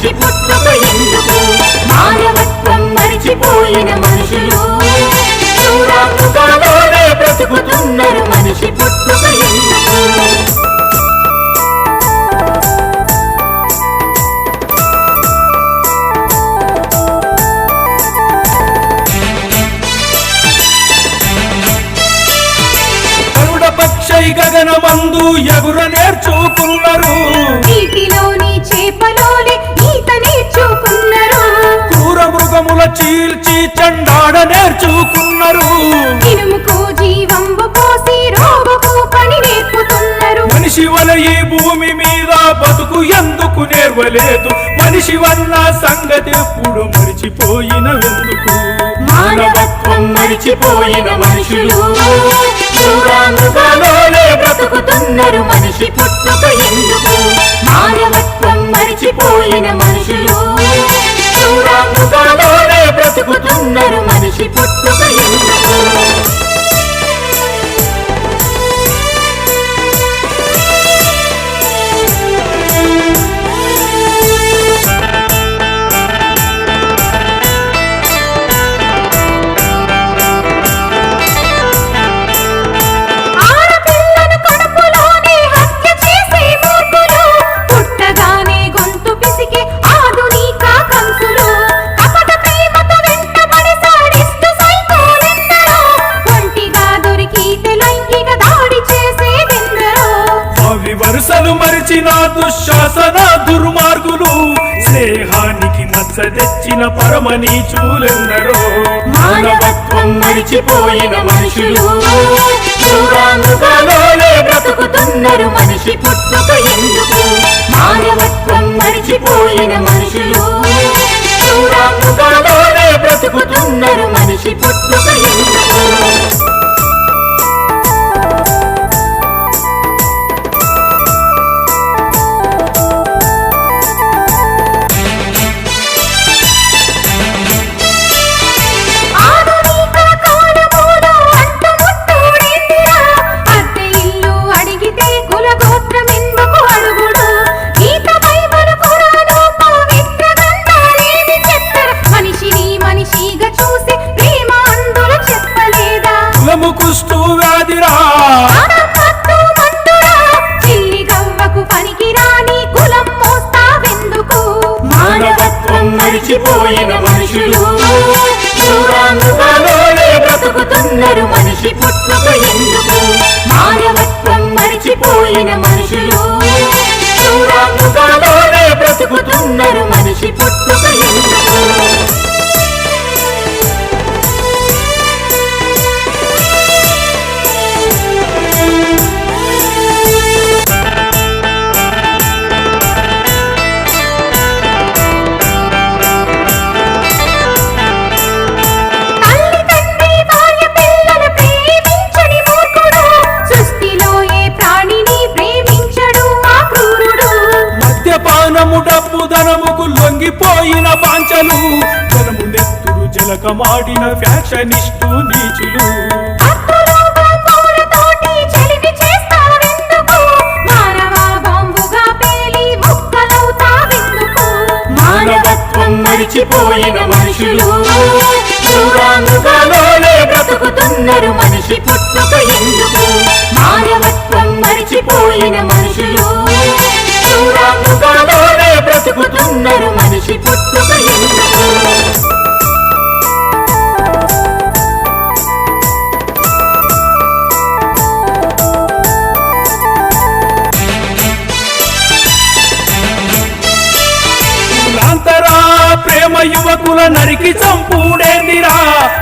మనిషి పుట్టుక ఎందుకు మానవత్వం మరిచిపోయిన మనుషులు చూడాముగాలోనే బ్రతుకుతున్నారు మనిషి పుట్టుక ఎందుకు గగనమందు ఎగుర నేర్చుకున్నారు నీటిలోని చేపలోని ఈత నేర్చుకున్నారు క్రూర మృగముల చీల్చి చండాడ నేర్చుకున్నారు ఇనుముకు జీవంబు పోసి రోగుకు పని నేర్పుతున్నారు మనిషి వల ఈ భూమి మీద బతుకు ఎందుకు నేర్వలేదు మనిషి వల్ల సంగతి ఎప్పుడు మరిచిపోయిన ఎందుకు మానవత్వం మరిచిపోయిన మనుషులు చూడాముగాలోనే బ్రతుకుతున్నారు మనిషి పుట్టుక ఎందుకు మానవత్వం మరిచిపోయిన మనుషులు చూడాముగాలోనే బ్రతుకుతున్నారు మనిషి పుట్టుక ఎందుకు వరుసలు మరిచిన దుశ్శాసన దుర్మార్గులు స్నేహానికి మచ్చ తెచ్చిన పరమ నీచులెందరో మానవత్వం మరిచిపోయిన మనుషులు చూడాముగాలోనే బ్రతుకుతున్నారు మనిషి పుట్టుక ఎందుకు మానవత్వం మరిచిపోయిన మనుషులు చూడాముగాలోనే బ్రతుకుతున్నారు మనిషి పుట్టుక ఎందుకు కుష్టు వ్యాధిరా మానవత్వం మరిచిపోయిన మనుషులు చూడాముగాలోనే బ్రతుకుతున్నారు మనిషి పుట్టుక ఎందుకు మానవత్వం మరిచిపోయిన మనుషులు చూడాముగాలోనే బ్రతుకుతున్నారు మనిషి పుట్టుక ఎందుకు డబ్బు ధనముకు లొంగిపోయిన పాంచలు జనము నెత్తురు జలకమాడిన ఫ్యాషనిస్టు నీచులు మానవత్వం మరిచిపోయిన మనుషులు చూడాముగాలోనే బ్రతుకుతున్నారు మనిషి పుట్టుక ఎందుకు మానవత్వం మరిచిపోయిన మనుషులు చూడాముగాలోనే బ్రతుకుతున్నారు మనిషి పుట్టుక ఎందుకు ప్రేమ యువకుల నరికి చంపుడేందిరా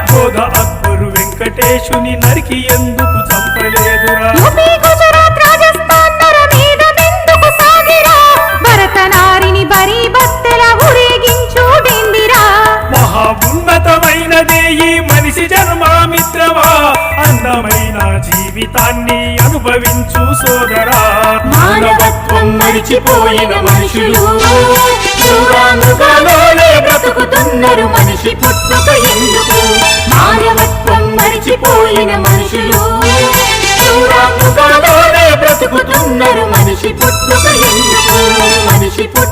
బోధ అక్బరు వెంకటేశుని నరికి ఎందుకు చంపలేదురా మహా ఉన్నతమైనదే ఈ మనిషి జన్మమిత్రమా అందమైన జీవితాన్ని అనుభవించు సోదరా మానవత్వం మరిచిపోయిన మనుషులు చూడాముగాలోనే బ్రతుకుతున్నారు మనిషి పుట్టుక ఎందుకు మానవత్వం మరిచిపోయిన మనుషులు చూడాముగాలోనే బ్రతుకుతున్నారు మనిషి పుట్టుక ఎందుకు మనిషి పుట్టుక